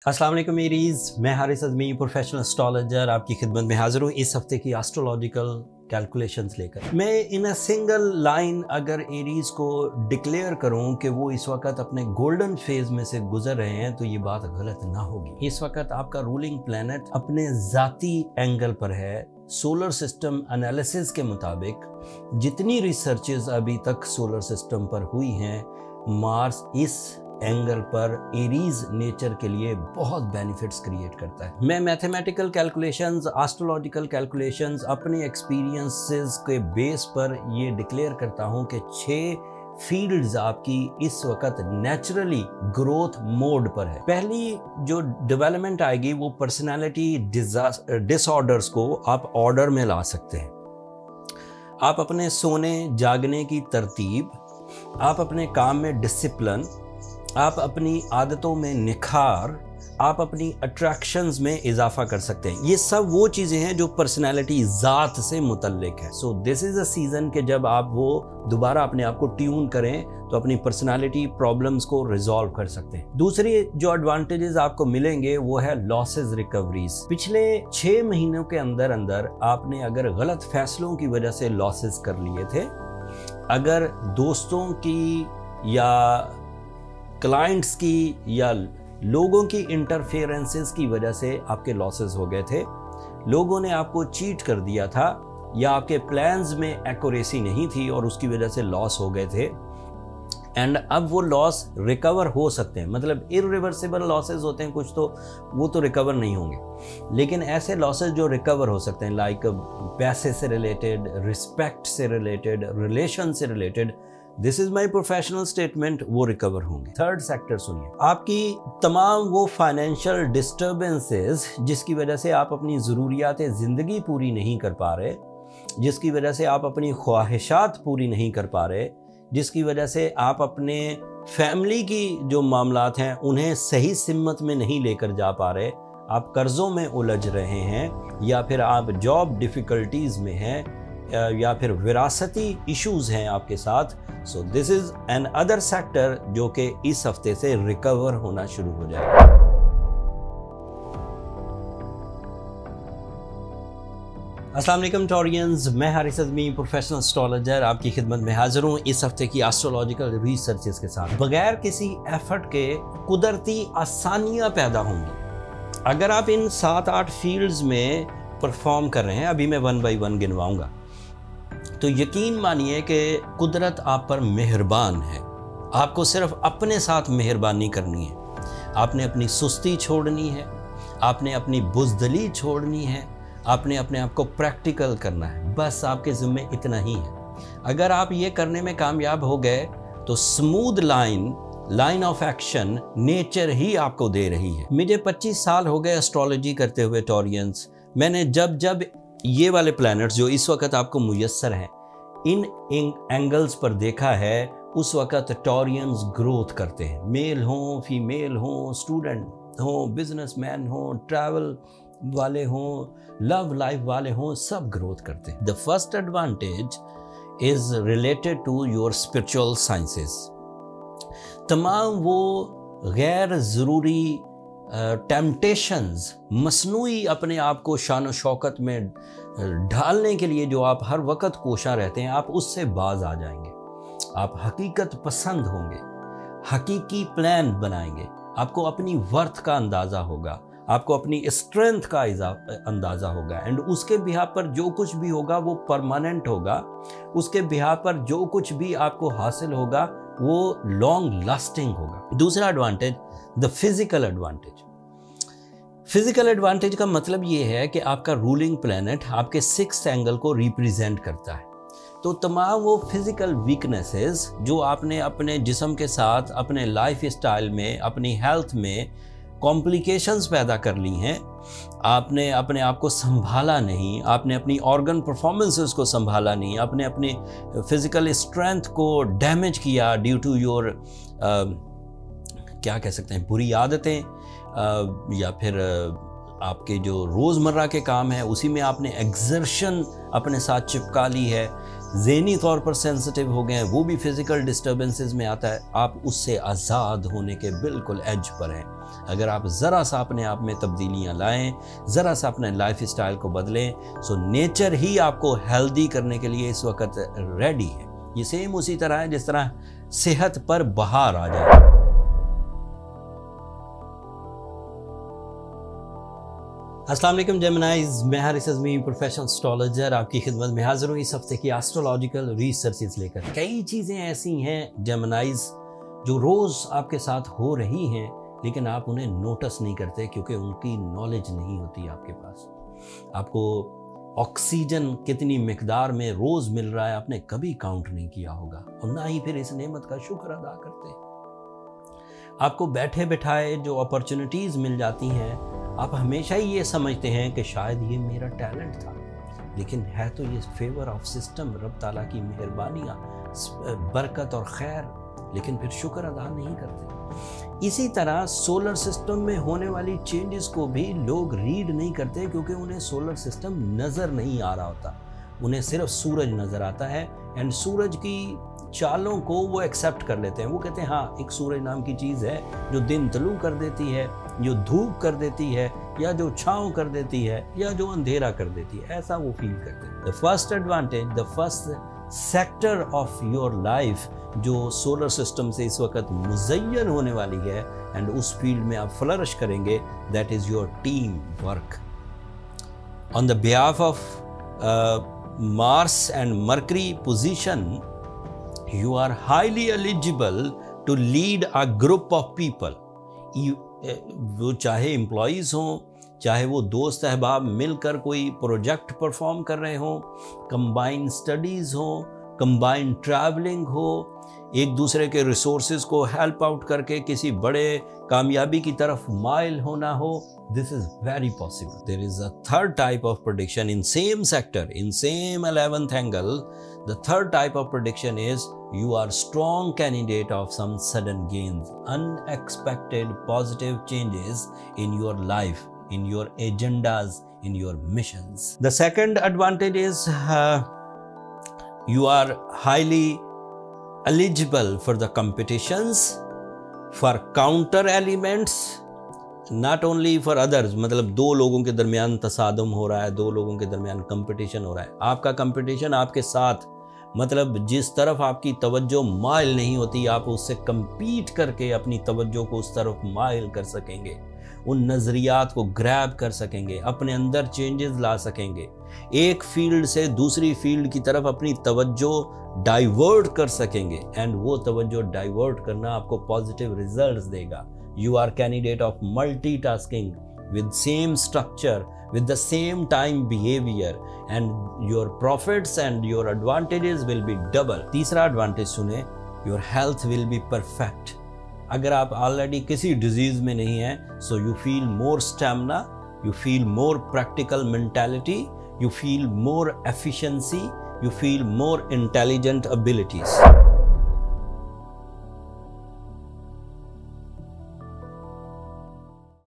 अस्सलाम वालेकुम मेरीज़, मैं हारिस अज़मी प्रोफेशनल एस्ट्रोलॉजर आपकी खिदमत में हाज़िर हूँ इस हफ्ते की एस्ट्रोलॉजिकल कैलकुलेशंस लेकर। मैं इन अ सिंगल लाइन अगर एरीज़ को डिक्लेयर करूँ कि वो इस वक्त अपने गोल्डन फेज़ में से गुजर रहे हैं तो ये बात गलत ना होगी। इस वक्त आपका रूलिंग प्लैनेट अपने ज़ाती एंगल पर है। सोलर सिस्टम एनालिसिस के मुताबिक जितनी रिसर्चेस अभी तक सोलर सिस्टम पर हुई हैं, मार्स इस एंगल पर एरीज नेचर के लिए बहुत बेनिफिट्स क्रिएट करता है। मैं मैथमेटिकल कैलकुलेशंस, एस्ट्रोलॉजिकल कैलकुलेशंस अपने एक्सपीरियंसेस के बेस पर ये डिक्लेयर करता हूँ कि 6 फील्ड्स आपकी इस वक्त नेचुरली ग्रोथ मोड पर है। पहली जो डेवलपमेंट आएगी वो पर्सनालिटी डिसऑर्डर्स को आप ऑर्डर में ला सकते हैं। आप अपने सोने जागने की तरतीब, आप अपने काम में डिसिप्लिन, आप अपनी आदतों में निखार, आप अपनी अट्रैक्शंस में इजाफा कर सकते हैं। ये सब वो चीज़ें हैं जो पर्सनालिटी ज़ात से मुतल्लिक है। So this is a season कि जब आप वो दोबारा अपने आप को ट्यून करें तो अपनी पर्सनालिटी प्रॉब्लम्स को रिजॉल्व कर सकते हैं। दूसरी जो एडवांटेजेस आपको मिलेंगे वो है लॉसेस रिकवरीज। पिछले 6 महीनों के अंदर अंदर आपने अगर गलत फैसलों की वजह से लॉसेस कर लिए थे, अगर दोस्तों की या क्लाइंट्स की या लोगों की इंटरफेरेंसेस की वजह से आपके लॉसेस हो गए थे, लोगों ने आपको चीट कर दिया था या आपके प्लान्स में एक्यूरेसी नहीं थी और उसकी वजह से लॉस हो गए थे, एंड अब वो लॉस रिकवर हो सकते हैं। मतलब इरिवर्सिबल लॉसेस होते हैं कुछ, तो वो तो रिकवर नहीं होंगे, लेकिन ऐसे लॉसेस जो रिकवर हो सकते हैं लाइक पैसे से रिलेटेड, रिस्पेक्ट से रिलेटेड, रिलेशन से related, this is my professional statement, वो रिकवर होंगे। थर्ड सेक्टर सुनिए, आपकी तमाम वो फाइनेंशियल डिस्टर्बेंसेस जिसकी वजह से आप अपनी ज़रूरियात ज़िंदगी पूरी नहीं कर पा रहे, जिसकी वजह से आप अपनी ख्वाहिशात पूरी नहीं कर पा रहे, जिसकी वजह से आप अपने फैमिली की जो मामलात हैं उन्हें सही सिमत में नहीं लेकर जा पा रहे, आप कर्ज़ों में उलझ रहे हैं, या फिर आप जॉब डिफ़िकल्टीज़ में हैं, या फिर विरासती इश्यूज़ हैं आपके साथ। So this is an other sector जो कि इस हफ्ते से रिकवर होना शुरू हो जाएगा। अस्सलाम वालेकुम टॉरियंस, मैं हारिस अज़मी प्रोफेशनल एस्ट्रोलॉजर आपकी खिदमत में हाजिर हूँ इस हफ्ते की एस्ट्रोलॉजिकल रिसर्चेस के साथ। बगैर किसी एफर्ट के कुदरती आसानियाँ पैदा होंगी अगर आप इन 7-8 फील्ड्स में परफॉर्म कर रहे हैं। अभी मैं 1 बाय 1 गिनवाऊंगा, तो यकीन मानिए कि कुदरत आप पर मेहरबान है। आपको सिर्फ अपने साथ मेहरबानी करनी है। आपने अपनी सुस्ती छोड़नी है, आपने अपनी बुज़दिली छोड़नी है, आपने अपने आप को प्रैक्टिकल करना है। बस आपके ज़िम्मे इतना ही है। अगर आप ये करने में कामयाब हो गए तो smooth line of action nature ही आपको दे रही है। मुझे 25 साल हो गए एस्ट्रोलॉजी करते हुए टॉरियंस। मैंने जब ये वाले प्लैनेट्स जो इस वक्त आपको मुयस्सर हैं इन एंगल्स पर देखा है, उस वक्त टॉरियंस ग्रोथ करते हैं। मेल हों, फीमेल हों, स्टूडेंट हों, बिजनेसमैन हों, ट्रैवल वाले हों, लव लाइफ वाले हों, सब ग्रोथ करते हैं। The first advantage is related to your spiritual sciences. तमाम वो गैर ज़रूरी टेम्पटेशंस, मसनूई अपने आप को शान व शौकत में ढालने के लिए जो आप हर वक्त कोशा रहते हैं, आप उससे बाज आ जाएंगे। आप हकीकत पसंद होंगे, हकीकी प्लान बनाएंगे, आपको अपनी वर्थ का अंदाज़ा होगा, आपको अपनी स्ट्रेंथ का अंदाज़ा होगा, एंड उसके बिहाफ पर जो कुछ भी होगा वो परमानेंट होगा। उसके बिहाफ पर जो कुछ भी आपको हासिल होगा वो लॉन्ग लास्टिंग होगा। दूसरा advantage, the physical advantage. Physical advantage का मतलब ये है कि आपका रूलिंग प्लैनेट आपके 6th एंगल को रिप्रेजेंट करता है। तो तमाम वो फिजिकल वीकनेसेस जो आपने अपने जिस्म के साथ, अपने लाइफ स्टाइल में, अपनी हेल्थ में कॉम्प्लिकेशंस पैदा कर ली हैं, आपने अपने आप को संभाला नहीं, आपने अपनी ऑर्गन परफॉर्मेंसेस को संभाला नहीं, आपने अपनी फिजिकल स्ट्रेंथ को डैमेज किया ड्यू टू योर क्या कह सकते हैं, बुरी आदतें, या फिर आपके जो रोज़मर्रा के काम है उसी में आपने एक्सर्शन अपने साथ चिपका ली है, ذہنی طور پر سینسٹیو ہو گئے ہیں، وہ بھی فزیکل ڈسٹربنسز میں آتا ہے، آپ اس سے آزاد ہونے کے بالکل ایج پر ہیں۔ اگر آپ ذرا سا اپنے آپ میں تبدیلیاں لائیں، ذرا سا اپنے لائف اسٹائل کو بدلیں، سو نیچر ہی آپ کو ہیلدی کرنے کے لیے اس وقت ریڈی ہے۔ یہ سیم اسی طرح ہے جس طرح صحت پر بہار آ جائے۔ السلام علیکم جیمنائز، میں حارث اعظمی پروفیشنل اسٹرالوجر آپ کی خدمت میں حاضر ہوں اس ہفتے کی ایسٹرولوجیکل ریسرچز لے کر۔ کئی چیزیں ایسی ہیں جیمنائز جو روز آپ کے ساتھ ہو رہی ہیں لیکن آپ انہیں نوٹس نہیں کرتے کیونکہ ان کی نالج نہیں ہوتی آپ کے پاس۔ آپ کو آکسیجن کتنی مقدار میں روز مل رہا ہے آپ نے کبھی کاؤنٹ نہیں کیا ہوگا، اور نہ ہی پھر اس نعمت کا شکر ادا کرتے۔ آپ کو بیٹھے بٹھائے جو اپرچونٹیز مل جاتی ہیں، آپ ہمیشہ ہی یہ سمجھتے ہیں کہ شاید یہ میرا ٹیلنٹ تھا، لیکن ہے تو یہ فیور آف سسٹم، رب تعالیٰ کی مہربانیاں، برکت اور خیر، لیکن پھر شکر ادا نہیں کرتے۔ اسی طرح سولر سسٹم میں ہونے والی چینجز کو بھی لوگ ریڈ نہیں کرتے کیونکہ انہیں سولر سسٹم نظر نہیں آ رہا ہوتا، انہیں صرف سورج نظر آتا ہے، اینڈ سورج کی چالوں کو وہ ایکسیپٹ کر لیتے ہیں۔ وہ کہتے ہیں ہاں ایک سورج نام کی چیز ہے جو دن طلوع کر دیتی ہے، جو دھوپ کر دیتی ہے، یا جو چھاؤں کر دیتی ہے، یا جو اندھیرا کر دیتی ہے، ایسا وہ فیل کرتے ہیں۔ The first advantage, the first sector of your life جو سولر سسٹم سے اس وقت مزین ہونے والی ہے اینڈ اس فیلڈ میں آپ فلرش کریں گے، that is your team work. On the behalf of Mars and Mercury position, you are highly eligible to lead a group of people. وہ چاہے امپلائیز ہوں، چاہے وہ دوست احباب مل کر کوئی پروجیکٹ پرفارم کر رہے ہوں، کمبائن سٹڈیز ہوں، کمبائن ٹریولنگ ہو، ایک دوسرے کے ریسورسز کو ہیلپ آؤٹ کر کے کسی بڑے کامیابی کی طرف مائل ہونا ہو، this is very possible. There is a third type of prediction in same sector, in same 11th angle. The third type of prediction is you are strong candidate of some sudden gains, unexpected positive changes in your life, in your agendas, in your missions. The second advantage is you are highly eligible for the competitions, for counter elements, not only for others. مطلب دو لوگوں کے درمیان تصادم ہو رہا ہے، دو لوگوں کے درمیان کمپٹیشن ہو رہا ہے، آپ کا کمپٹیشن آپ کے ساتھ، مطلب جس طرف آپ کی توجہ مائل نہیں ہوتی آپ اس سے کمپیٹ کر کے اپنی توجہ کو اس طرف مائل کر سکیں گے، ان نظریات کو گریب کر سکیں گے، اپنے اندر چینجز لا سکیں گے، ایک فیلڈ سے دوسری فیلڈ کی طرف اپنی توجہ ڈائیورٹ کر سکیں گے، اینڈ وہ توجہ ڈائیورٹ کرنا آپ کو پازیٹیو ریزلٹس دے گا۔ You are candidate of multitasking with same structure, with the same time behavior, and your profits and your advantages will be double. تیسرا ایڈوانٹیج سنیں، your health will be perfect. اگر آپ already کسی disease میں نہیں ہیں so you feel more stamina, you feel more practical mentality, you feel more efficiency, you feel more intelligent abilities.